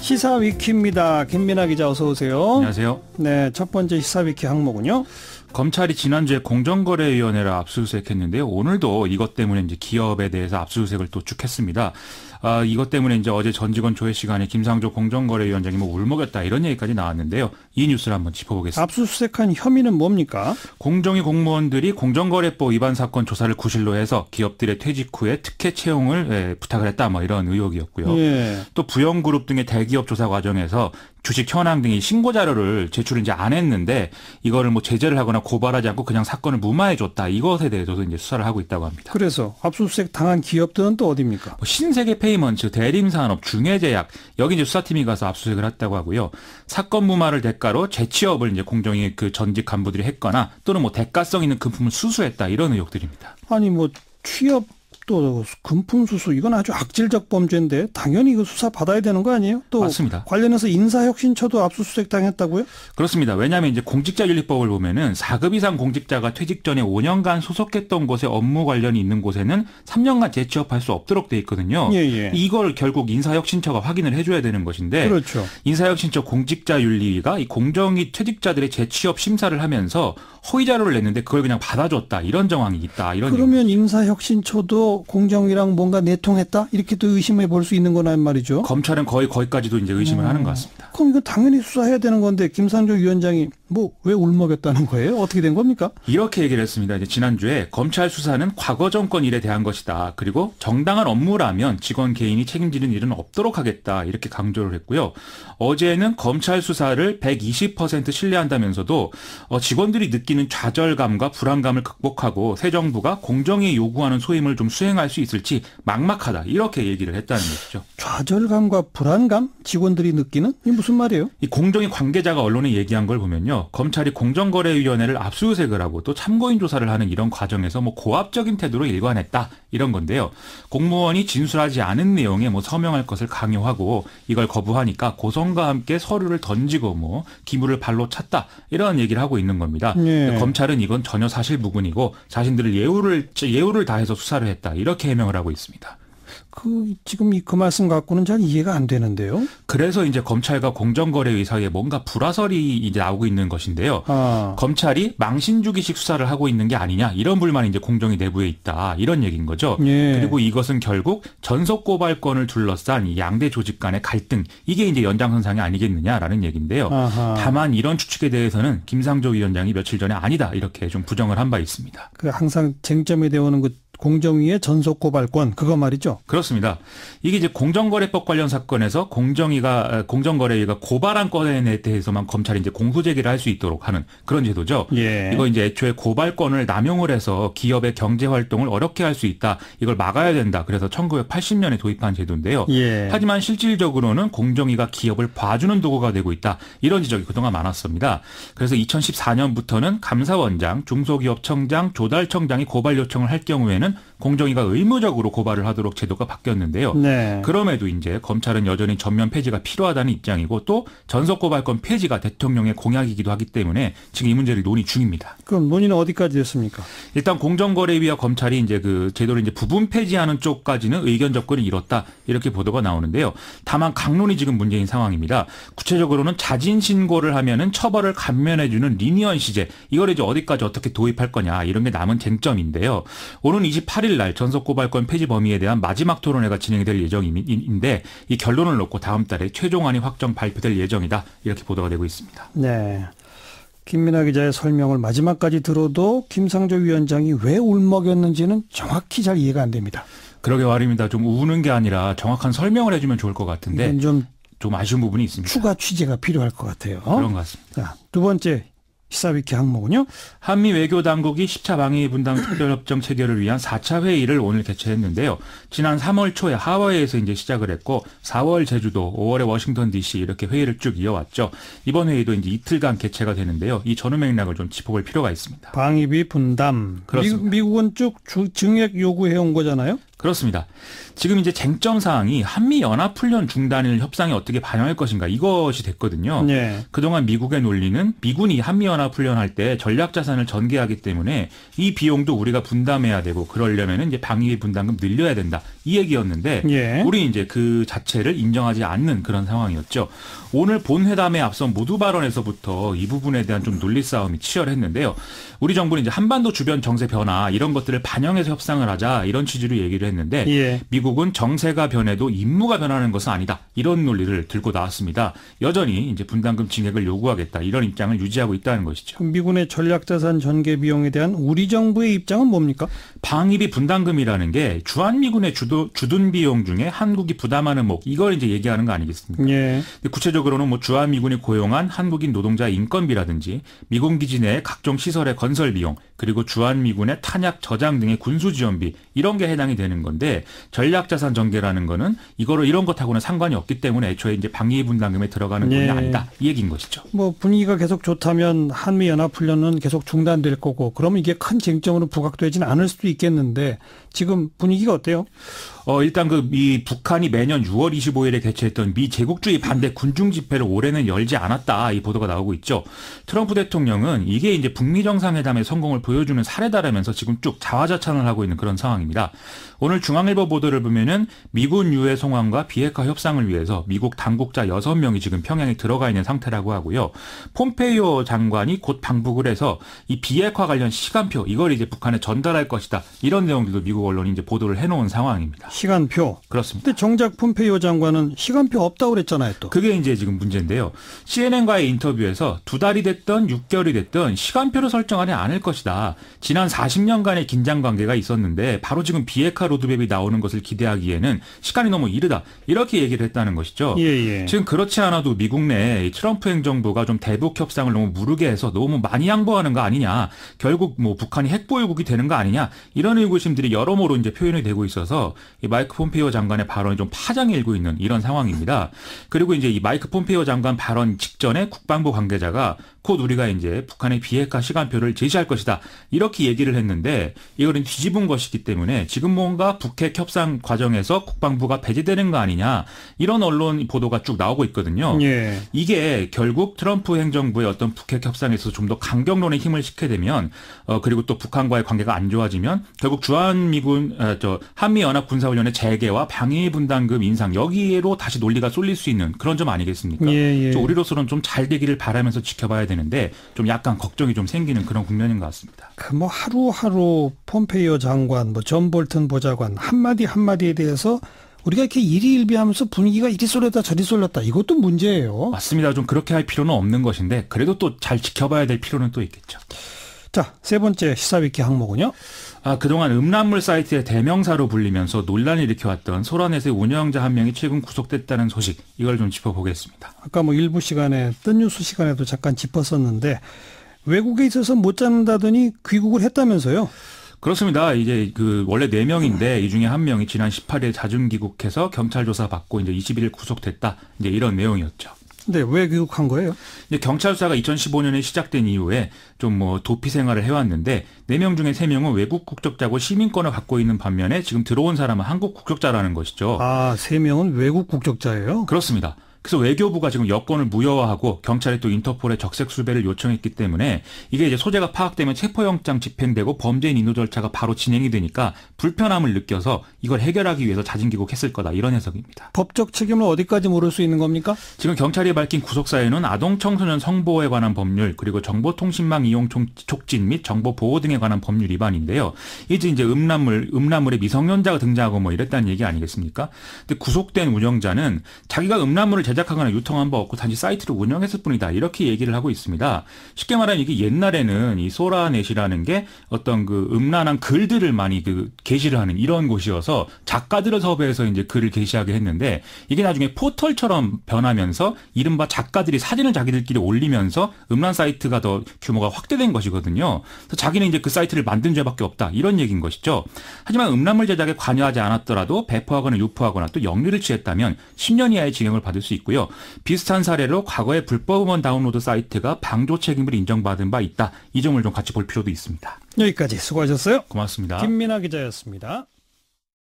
시사 위키입니다. 김민아 기자 어서 오세요. 안녕하세요. 네, 첫 번째 시사 위키 항목은요. 검찰이 지난주에 공정거래위원회를 압수수색했는데요. 오늘도 이것 때문에 이제 기업에 대해서 압수수색을 또 쭉 했습니다. 이것 때문에 이제 어제 전 직원 조회 시간에 김상조 공정거래위원장이 뭐 울먹였다 이런 얘기까지 나왔는데요. 이 뉴스를 한번 짚어보겠습니다. 압수수색한 혐의는 뭡니까? 공정위 공무원들이 공정거래법 위반 사건 조사를 구실로 해서 기업들의 퇴직 후에 특혜 채용을 부탁을 했다 뭐 이런 의혹이었고요. 예. 또 부영그룹 등의 대기업 조사 과정에서 주식 현황 등의 신고 자료를 제출을 이제 안 했는데 이거를 뭐 제재를 하거나 고발하지 않고 그냥 사건을 무마해줬다. 이것에 대해서도 이제 수사를 하고 있다고 합니다. 그래서 압수수색 당한 기업들은 또 어디입니까? 뭐 신세계 페이먼트, 대림산업, 중해제약 여기 이제 수사팀이 가서 압수수색을 했다고 하고요. 사건 무마를 대가로 재취업을 이제 공정위 그 전직 간부들이 했거나 또는 뭐 대가성 있는 금품을 수수했다 이런 의혹들입니다. 아니 뭐 취업 또 금품 수수 이건 아주 악질적 범죄인데 당연히 이거 수사 받아야 되는 거 아니에요? 또 맞습니다. 관련해서 인사혁신처도 압수수색 당했다고요? 그렇습니다. 왜냐하면 이제 공직자윤리법을 보면은 4급 이상 공직자가 퇴직 전에 5년간 소속했던 곳에 업무 관련이 있는 곳에는 3년간 재취업할 수 없도록 돼 있거든요. 예. 이걸 결국 인사혁신처가 확인을 해줘야 되는 것인데 그렇죠. 인사혁신처 공직자윤리위가 이 공정위 퇴직자들의 재취업 심사를 하면서 허위 자료를 냈는데 그걸 그냥 받아줬다 이런 정황이 있다 이런. 그러면 인사혁신처도 공정위랑 뭔가 내통했다 이렇게 또 의심해 볼 수 있는 거란 말이죠. 검찰은 거기까지도 이제 의심을 하는 것 같습니다. 그럼 이거 당연히 수사해야 되는 건데 김상조 위원장이 뭐 왜 울먹였다는 거예요? 어떻게 된 겁니까? 이렇게 얘기를 했습니다. 이제 지난주에 검찰 수사는 과거 정권 일에 대한 것이다. 그리고 정당한 업무라면 직원 개인이 책임지는 일은 없도록 하겠다. 이렇게 강조를 했고요. 어제는 검찰 수사를 120% 신뢰한다면서도 직원들이 느끼는 좌절감과 불안감을 극복하고 새 정부가 공정위 요구하는 소임을 좀 수행할 수 있을지 막막하다. 이렇게 얘기를 했다는 것이죠. 좌절감과 불안감? 직원들이 느끼는? 이게 무슨 말이에요? 이 공정위 관계자가 언론에 얘기한 걸 보면요. 검찰이 공정거래위원회를 압수수색을 하고 또 참고인 조사를 하는 이런 과정에서 뭐 고압적인 태도로 일관했다. 이런 건데요. 공무원이 진술하지 않은 내용에 뭐 서명할 것을 강요하고 이걸 거부하니까 고성과 함께 서류를 던지고 뭐 기물을 발로 찼다. 이런 얘기를 하고 있는 겁니다. 네. 검찰은 이건 전혀 사실무근이고 자신들을 예우를 다해서 수사를 했다. 이렇게 해명을 하고 있습니다. 지금 그 말씀 갖고는 잘 이해가 안 되는데요. 그래서 이제 검찰과 공정거래위 사이에 뭔가 불화설이 이제 나오고 있는 것인데요. 검찰이 망신주기식 수사를 하고 있는 게 아니냐 이런 불만이 이제 공정위 내부에 있다 이런 얘기인 거죠. 예. 그리고 이것은 결국 전속고발권을 둘러싼 이 양대 조직 간의 갈등 이게 이제 연장선상이 아니겠느냐라는 얘기인데요. 다만 이런 추측에 대해서는 김상조 위원장이 며칠 전에 아니다 이렇게 좀 부정을 한 바 있습니다. 항상 쟁점이 되어오는 그 공정위의 전속고발권 그거 말이죠. 그렇습니다. 이게 이제 공정거래법 관련 사건에서 공정거래위가 고발한 건에 대해서만 검찰이 이제 공소제기를 할 수 있도록 하는 그런 제도죠. 예. 이거 이제 애초에 고발권을 남용을 해서 기업의 경제 활동을 어렵게 할 수 있다. 이걸 막아야 된다. 그래서 1980년에 도입한 제도인데요. 예. 하지만 실질적으로는 공정위가 기업을 봐주는 도구가 되고 있다. 이런 지적이 그동안 많았습니다. 그래서 2014년부터는 감사원장, 중소기업청장, 조달청장이 고발 요청을 할 경우에는 공정위가 의무적으로 고발을 하도록 제도가 바뀌었는데요. 네. 그럼에도 이제 검찰은 여전히 전면 폐지가 필요하다는 입장이고 또 전속고발권 폐지가 대통령의 공약이기도 하기 때문에 지금 이 문제를 논의 중입니다. 그럼 논의는 어디까지 됐습니까? 일단 공정거래위와 검찰이 이제 그 제도를 이제 부분 폐지하는 쪽까지는 의견 접근이 이뤘다 이렇게 보도가 나오는데요. 다만 강론이 지금 문제인 상황입니다. 구체적으로는 자진 신고를 하면은 처벌을 감면해주는 리니언시제 이걸 이제 어디까지 어떻게 도입할 거냐 이런 게 남은 쟁점인데요. 오는 28일 날 전속고발권 폐지 범위에 대한 마지막 토론회가 진행이 될 예정인데 이 결론을 놓고 다음 달에 최종안이 확정 발표될 예정이다 이렇게 보도가 되고 있습니다. 네. 김민아 기자의 설명을 마지막까지 들어도 김상조 위원장이 왜 울먹였는지는 정확히 잘 이해가 안 됩니다. 그러게 말입니다. 좀 우는 게 아니라 정확한 설명을 해주면 좋을 것 같은데 좀 아쉬운 부분이 있습니다. 추가 취재가 필요할 것 같아요. 그런 것 같습니다. 자, 두 번째 시사위키 항목은요. 한미 외교당국이 10차 방위분담 특별협정 체결을 위한 4차 회의를 오늘 개최했는데요. 지난 3월 초에 하와이에서 이제 시작을 했고 4월 제주도, 5월에 워싱턴 DC 이렇게 회의를 쭉 이어왔죠. 이번 회의도 이제 이틀간 개최가 되는데요. 이 전후 맥락을 좀 짚어볼 필요가 있습니다. 방위비 분담. 그렇습니다. 미국은 쭉 증액 요구해온 거잖아요. 그렇습니다. 지금 이제 쟁점 사항이 한미 연합훈련 중단을 협상에 어떻게 반영할 것인가 이것이 됐거든요. 네. 그동안 미국의 논리는 미군이 한미 연합훈련할 때 전략 자산을 전개하기 때문에 이 비용도 우리가 분담해야 되고 그러려면은 이제 방위비 분담금 늘려야 된다 이 얘기였는데 예. 우리 이제 그 자체를 인정하지 않는 그런 상황이었죠. 오늘 본 회담에 앞선 모두 발언에서부터 이 부분에 대한 좀 논리 싸움이 치열했는데요. 우리 정부는 이제 한반도 주변 정세 변화 이런 것들을 반영해서 협상을 하자 이런 취지로 얘기를 했는데 예. 미국은 정세가 변해도 임무가 변하는 것은 아니다 이런 논리를 들고 나왔습니다. 여전히 이제 분담금 증액을 요구하겠다 이런 입장을 유지하고 있다는 것이죠. 그럼 미군의 전략자산 전개 비용에 대한 우리 정부의 입장은 뭡니까? 방위비 분담금이라는 게 주한미군의 주둔 비용 중에 한국이 부담하는 목 이걸 이제 얘기하는 거 아니겠습니까? 예. 구체적으로는 뭐 주한미군이 고용한 한국인 노동자 인건비라든지 미군 기지 내 각종 시설의 건설 비용 그리고 주한미군의 탄약 저장 등의 군수 지원비 이런 게 해당이 되는 건데 전략자산 전개라는 거는 이런 것하고는 상관이 없기 때문에 애초에 이제 방위비 분담금에 들어가는 돈이 예. 아니다 이 얘기인 것이죠. 뭐 분위기가 계속 좋다면 한미 연합훈련은 계속 중단될 거고 그러면 이게 큰 쟁점으로 부각되지는 않을 수도 있겠는데 지금 분위기가 어때요? 일단 이 북한이 매년 6월 25일에 개최했던 미 제국주의 반대 군중 집회를 올해는 열지 않았다 이 보도가 나오고 있죠. 트럼프 대통령은 이게 이제 북미 정상회담의 성공을 보여주는 사례다라면서 지금 쭉 자화자찬을 하고 있는 그런 상황입니다. 오늘 중앙일보 보도를 보면은 미군 유해 송환과 비핵화 협상을 위해서 미국 당국자 6명이 지금 평양에 들어가 있는 상태라고 하고요. 폼페이오 장관이 곧 방북을 해서 이 비핵화 관련 시간표 이걸 이제 북한에 전달할 것이다. 이런 내용들도 미국 언론이 이제 보도를 해놓은 상황입니다. 시간표. 그렇습니다. 근데 정작 폼페이오 장관은 시간표 없다고 그랬잖아요, 또. 그게 이제 지금 문제인데요. CNN과의 인터뷰에서 2달이 됐든 6개월이 됐든 시간표를 설정하지 않을 것이다. 지난 40년간의 긴장 관계가 있었는데 바로 지금 비핵화 로드맵이 나오는 것을 기대하기에는 시간이 너무 이르다. 이렇게 얘기를 했다는 것이죠. 예. 지금 그렇지 않아도 미국 내 트럼프 행정부가 좀 대북 협상을 너무 무르게 해서 너무 많이 양보하는 거 아니냐. 결국 뭐 북한이 핵보유국이 되는 거 아니냐. 이런 의구심들이 여러모로 이제 표현이 되고 있어서 이 마이크 폼페이오 장관의 발언이 좀 파장이 일고 있는 이런 상황입니다. 그리고 이제 이 마이크 폼페이오 장관 발언 직전에 국방부 관계자가 곧 우리가 이제 북한의 비핵화 시간표를 제시할 것이다. 이렇게 얘기를 했는데 이거는 뒤집은 것이기 때문에 지금 뭔가 북핵 협상 과정에서 국방부가 배제되는 거 아니냐. 이런 언론 보도가 쭉 나오고 있거든요. 예. 이게 결국 트럼프 행정부의 어떤 북핵 협상에서 좀 더 강경론에 힘을 싣게 되면 그리고 또 북한과의 관계가 안 좋아지면 결국 한미연합 군사훈련의 재개와 방위 분담금 인상 여기로 다시 논리가 쏠릴 수 있는 그런 점 아니겠습니까? 예. 우리로서는 좀 잘 되기를 바라면서 지켜봐야 되는데 좀 약간 걱정이 좀 생기는 그런 국면인 것 같습니다. 뭐 하루하루 폼페이오 장관, 존 볼튼 보좌관 한마디에 대해서 우리가 이렇게 일희일비하면서 분위기가 이리 쏠렸다 저리 쏠렸다 이것도 문제예요. 맞습니다. 좀 그렇게 할 필요는 없는 것인데 그래도 또 잘 지켜봐야 될 필요는 또 있겠죠. 자, 세 번째 시사위키 항목은요. 그동안 음란물 사이트의 대명사로 불리면서 논란을 일으켜왔던 소라넷의 운영자 한 명이 최근 구속됐다는 소식 이걸 좀 짚어보겠습니다. 아까 뭐 일부 시간에 뜬 뉴스 시간에도 잠깐 짚었었는데 외국에 있어서 못 잡는다더니 귀국을 했다면서요. 그렇습니다. 이제 원래 4명인데 이 중에 한 명이 지난 18일 자중 귀국해서 경찰 조사 받고 이제 21일 구속됐다. 이제 이런 내용이었죠. 근데 왜 귀국한 거예요? 이제 경찰 수사가 2015년에 시작된 이후에 좀 도피 생활을 해왔는데 4명 중에 3명은 외국 국적자고 시민권을 갖고 있는 반면에 지금 들어온 사람은 한국 국적자라는 것이죠. 3명은 외국 국적자예요? 그렇습니다. 그래서 외교부가 지금 여권을 무효화하고 경찰에 또 인터폴에 적색 수배를 요청했기 때문에 이게 이제 소재가 파악되면 체포영장 집행되고 범죄인 인도 절차가 바로 진행이 되니까 불편함을 느껴서 이걸 해결하기 위해서 자진 귀국했을 거다 이런 해석입니다. 법적 책임을 어디까지 물을 수 있는 겁니까? 지금 경찰이 밝힌 구속사유는 아동 청소년 성보호에 관한 법률 그리고 정보통신망 이용 촉진 및 정보 보호 등에 관한 법률 위반인데요. 이제 음란물에 미성년자가 등장하고 뭐 이랬다는 얘기 아니겠습니까? 근데 구속된 운영자는 자기가 음란물을 제작하거나 유통한 바 없고 단지 사이트를 운영했을 뿐이다. 이렇게 얘기를 하고 있습니다. 쉽게 말하면 이게 옛날에는 이 소라넷이라는 게 어떤 음란한 글들을 많이 게시를 하는 이런 곳이어서 작가들을 섭외해서 이제 글을 게시하게 했는데 이게 나중에 포털처럼 변하면서 이른바 작가들이 사진을 자기들끼리 올리면서 음란 사이트가 더 규모가 확대된 것이거든요. 그래서 자기는 이제 그 사이트를 만든 죄밖에 없다. 이런 얘기인 것이죠. 하지만 음란물 제작에 관여하지 않았더라도 배포하거나 유포하거나 또 영리를 취했다면 10년 이하의 징역을 받을 수 있고요. 비슷한 사례로 과거에 불법 음원 다운로드 사이트가 방조 책임을 인정받은 바 있다. 이 점을 좀 같이 볼 필요도 있습니다. 여기까지 수고하셨어요. 고맙습니다. 김민아 기자였습니다.